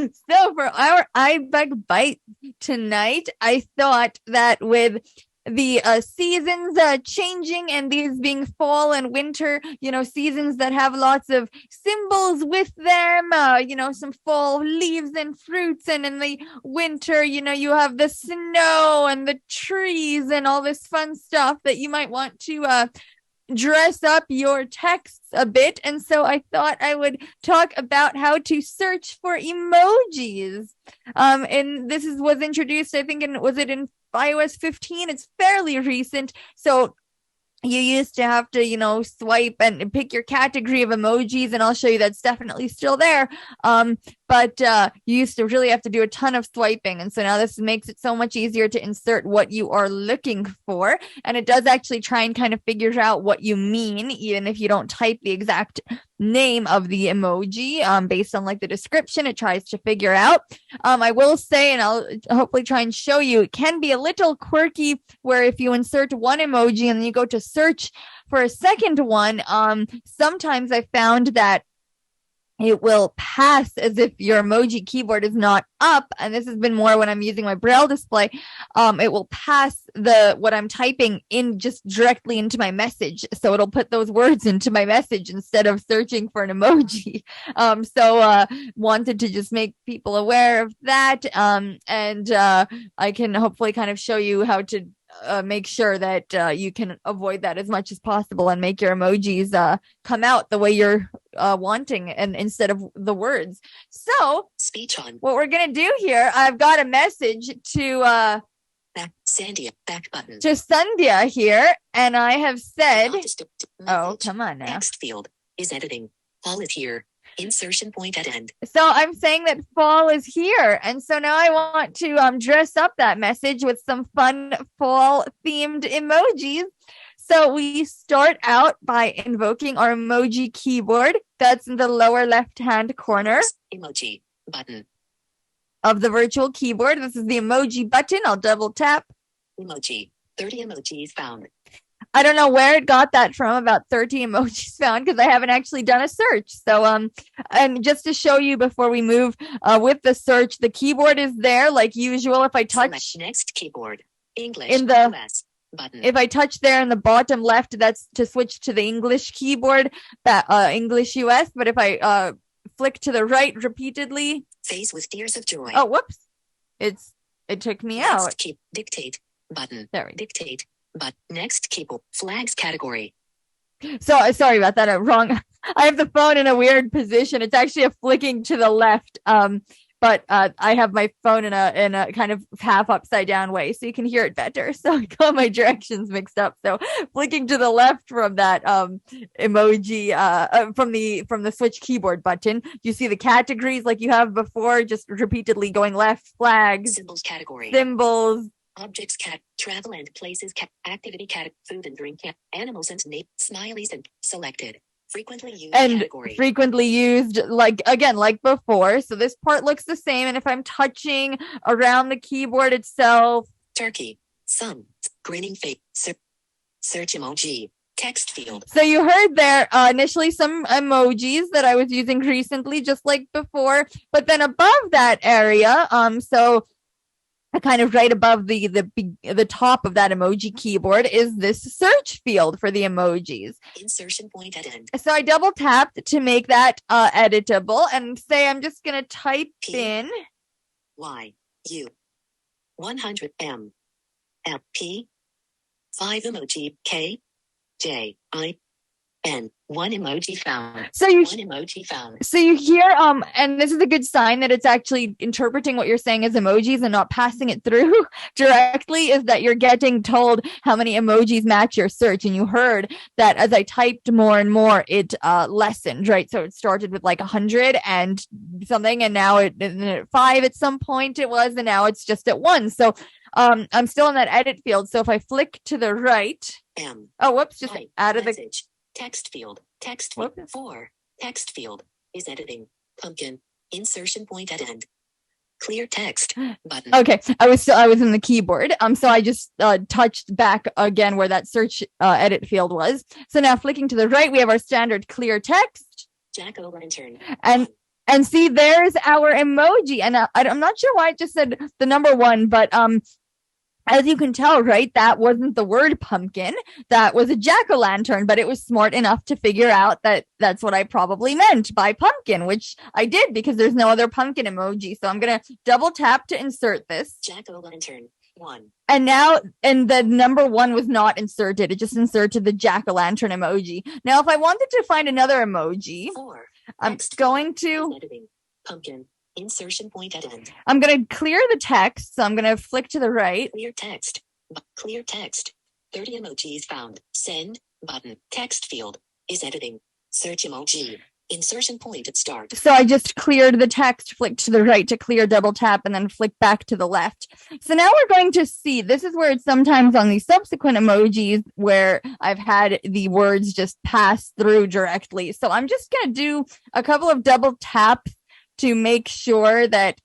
So for our iBug Byte tonight, I thought that with the seasons changing and these being fall and winter, seasons that have lots of symbols with them, some fall leaves and fruits, and in the winter, you have the snow and the trees and all this fun stuff that you might want to dress up your texts a bit. And so I thought I would talk about how to search for emojis. And this was introduced, I think, was it in iOS 15? It's fairly recent. So you used to have to, swipe and pick your category of emojis, and I'll show you that's definitely still there. But you used to really have to do a ton of swiping. And so now this makes it so much easier to insert what you are looking for. And it does actually try and kind of figure out what you mean, even if you don't type the exact name of the emoji, based on like the description, it tries to figure out. I will say, and I'll hopefully try and show you, it can be a little quirky where if you insert one emoji and then you go to search for a second one, sometimes I found that it will pass as if your emoji keyboard is not up. And this has been more when I'm using my Braille display. It will pass what I'm typing in just directly into my message. So it'll put those words into my message instead of searching for an emoji. So wanted to just make people aware of that. And I can hopefully kind of show you how to make sure that you can avoid that as much as possible and make your emojis come out the way you're wanting, and instead of the words. So speech on. What we're gonna do here, I've got a message to back button to Sandhya here, and I have said, oh, come on now. Text field is editing. All is here. Insertion point at end. So I'm saying that fall is here. And so now I want to dress up that message with some fun fall themed emojis. So we start out by invoking our emoji keyboard. That's in the lower left-hand corner. Emoji button of the virtual keyboard. This is the emoji button. I'll double tap. Emoji. 30 emojis found. I don't know where it got that from, about 30 emojis found, because I haven't actually done a search. So, and just to show you before we move with the search, the keyboard is there like usual. If I touch next keyboard, English, in the US button. If I touch there in the bottom left, that's to switch to the English keyboard, English US. But if I flick to the right repeatedly, face with tears of joy. Oh, whoops! It took me out. Dictate button. There we go. Dictate. But next keyboard flags category. So sorry about that. I'm wrong. I have the phone in a weird position. It's actually a flicking to the left. But I have my phone in a kind of half upside down way, so you can hear it better. So I got my directions mixed up. So flicking to the left from that emoji, from the switch keyboard button, you see the categories like you have before, just repeatedly going left. Flags, symbols category, symbols. Objects travel and places activity food and drink animals and smileys and selected. Frequently used category. Frequently used, like before. So this part looks the same. And if I'm touching around the keyboard itself. Turkey, sun, grinning face, search emoji, text field. So you heard there initially some emojis that I was using recently, just like before. But then above that area, so kind of right above the top of that emoji keyboard is this search field for the emojis. Insertion point at end. So I double tapped to make that editable and say I'm just going to type in Y U 100 M L P 5 emoji K J I N 1 emoji found. So you hear and this is a good sign that it's actually interpreting what you're saying as emojis and not passing it through directly, is that you're getting told how many emojis match your search. And you heard that as I typed more and more, it lessened, right? So it started with like 100 and something, and now it at 5 at some point it was, and now it's just at 1. So I'm still in that edit field. So if I flick to the right, just out of the text field. 4. Text field is editing. Pumpkin. Insertion point at end. Clear text button. Okay, I was in the keyboard. So I just touched back again where that search edit field was. So now flicking to the right, we have our standard clear text. Jack-o'-lantern. And And see, there's our emoji. And I'm not sure why it just said the number 1, but as you can tell, right, that wasn't the word pumpkin. That was a jack-o'-lantern, but it was smart enough to figure out that that's what I probably meant by pumpkin, which I did because there's no other pumpkin emoji. So I'm going to double tap to insert this. Jack-o'-lantern 1. And now, and the number 1 was not inserted. It just inserted the jack-o'-lantern emoji. Now, if I wanted to find another emoji, 4. I'm going to... Editing. Pumpkin. Insertion point at end. I'm going to clear the text. So I'm going to flick to the right. Clear text. Clear text. 30 emojis found. Send. Button. Text field. Is editing. Search emoji. Insertion point at start. So I just cleared the text, flicked to the right to clear, double tap, and then flick back to the left. So now we're going to see, this is where it's sometimes on the subsequent emojis where I've had the words just pass through directly. So I'm just going to do a couple of double taps to make sure that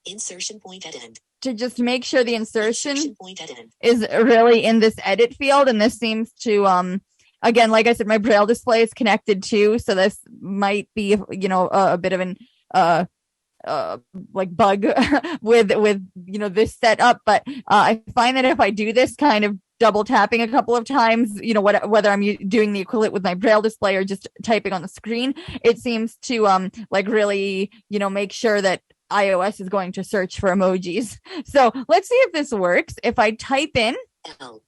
insertion point at end. To just make sure the insertion point at end is really in this edit field. And this seems to again, like I said, my Braille display is connected too, so this might be, a bit of an like bug with this setup. But I find that if I do this kind of double tapping a couple of times, whether I'm doing the equivalent with my Braille display or just typing on the screen, it seems to really make sure that iOS is going to search for emojis. So let's see if this works. If I type in L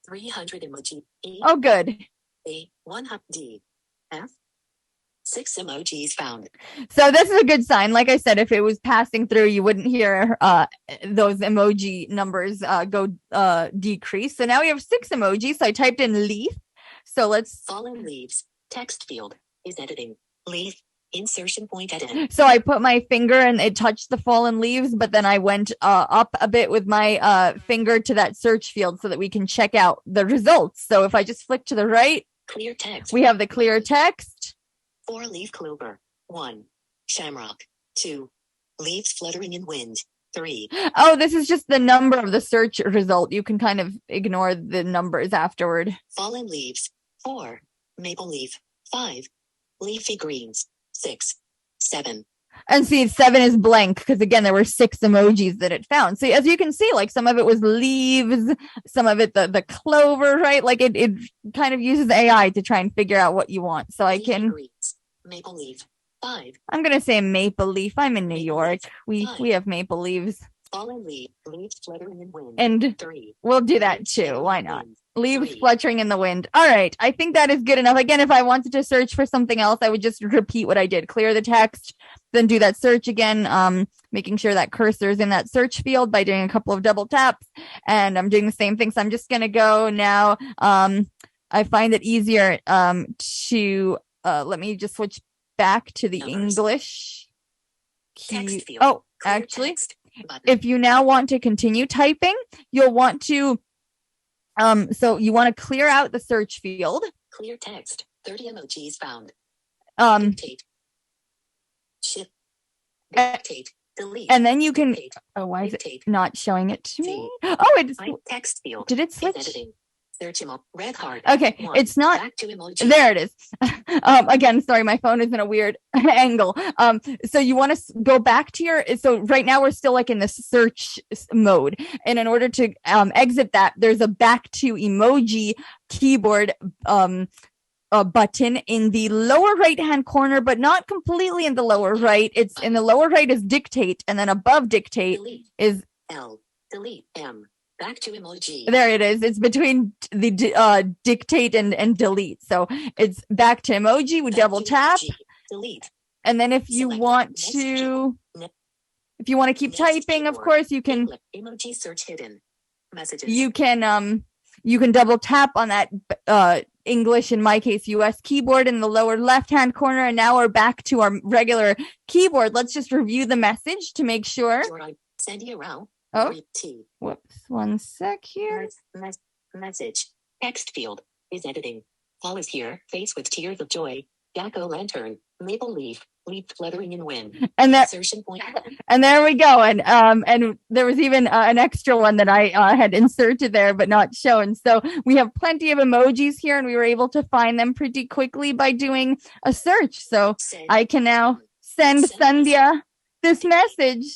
300 emoji. E, oh, good. A 100 D F 6 emojis found. So this is a good sign. Like I said, if it was passing through, you wouldn't hear those emoji numbers go decrease. So now we have 6 emojis. So I typed in leaf. So let's fallen leaves. Text field is editing. Leaf. Insertion point at end. So I put my finger and it touched the fallen leaves, but then I went up a bit with my finger to that search field so that we can check out the results. So if I just flick to the right, clear text. We have the clear text. 4 leaf clover. 1 shamrock. 2 leaves fluttering in wind. 3. Oh, this is just the number of the search result. You can kind of ignore the numbers afterward. Fallen leaves. 4 maple leaf. 5 leafy greens. 6 7. And see, 7 is blank because again there were 6 emojis that it found. So as you can see, like some of it was leaves, some of it the clover, right? Like it kind of uses AI to try and figure out what you want. So I can maple leaf 5. I'm gonna say maple leaf. I'm in New York. We have maple leaves. Fallen leaf, leaves fluttering in wind. And 3. We'll do that too. Why not? Leaves fluttering in the wind. All right. I think that is good enough. Again, if I wanted to search for something else, I would just repeat what I did. Clear the text, then do that search again, making sure that cursor is in that search field by doing a couple of double taps. And I'm doing the same thing. So I'm just going to go now. I find it easier to let me just switch back to the English. Text field. Oh, actually, if you now want to continue typing, you'll want to so you want to clear out the search field. Clear text. 30 emojis found. Dictate. Shift. Dictate. Delete. And then you can. Dictate. Oh, why is Dictate. it not showing it to me? Oh, it's text field. Did it switch? Editing. Search emoji. Red heart. Okay, 1. it's not. Back to emoji. There it is. Again, sorry, my phone is in a weird angle. So you want to go back to your. So right now we're still like in the search mode, and in order to exit that, there's a back to emoji keyboard button in the lower right hand corner, but not completely in the lower right. It's in the lower right is dictate, and then above dictate Delete. is L. Delete. M. Back to emoji. There it is. It's between the dictate and delete. So it's back to emoji. We double tap. Emoji. Delete. And then if you want to keep typing, of course, you can emoji search hidden messages. You can double tap on that English, in my case, US keyboard in the lower left-hand corner. And now we're back to our regular keyboard. Let's just review the message to make sure. Send you around. Oh, whoops. One sec here. Message. Text field is editing. Fall is here. Face with tears of joy. Jack-o'-lantern. Maple leaf. Leaf fluttering in wind. And that. Insertion point. And there we go. And there was even an extra one that I had inserted there, but not shown. So we have plenty of emojis here, and we were able to find them pretty quickly by doing a search. So I can now send Sandhya this message.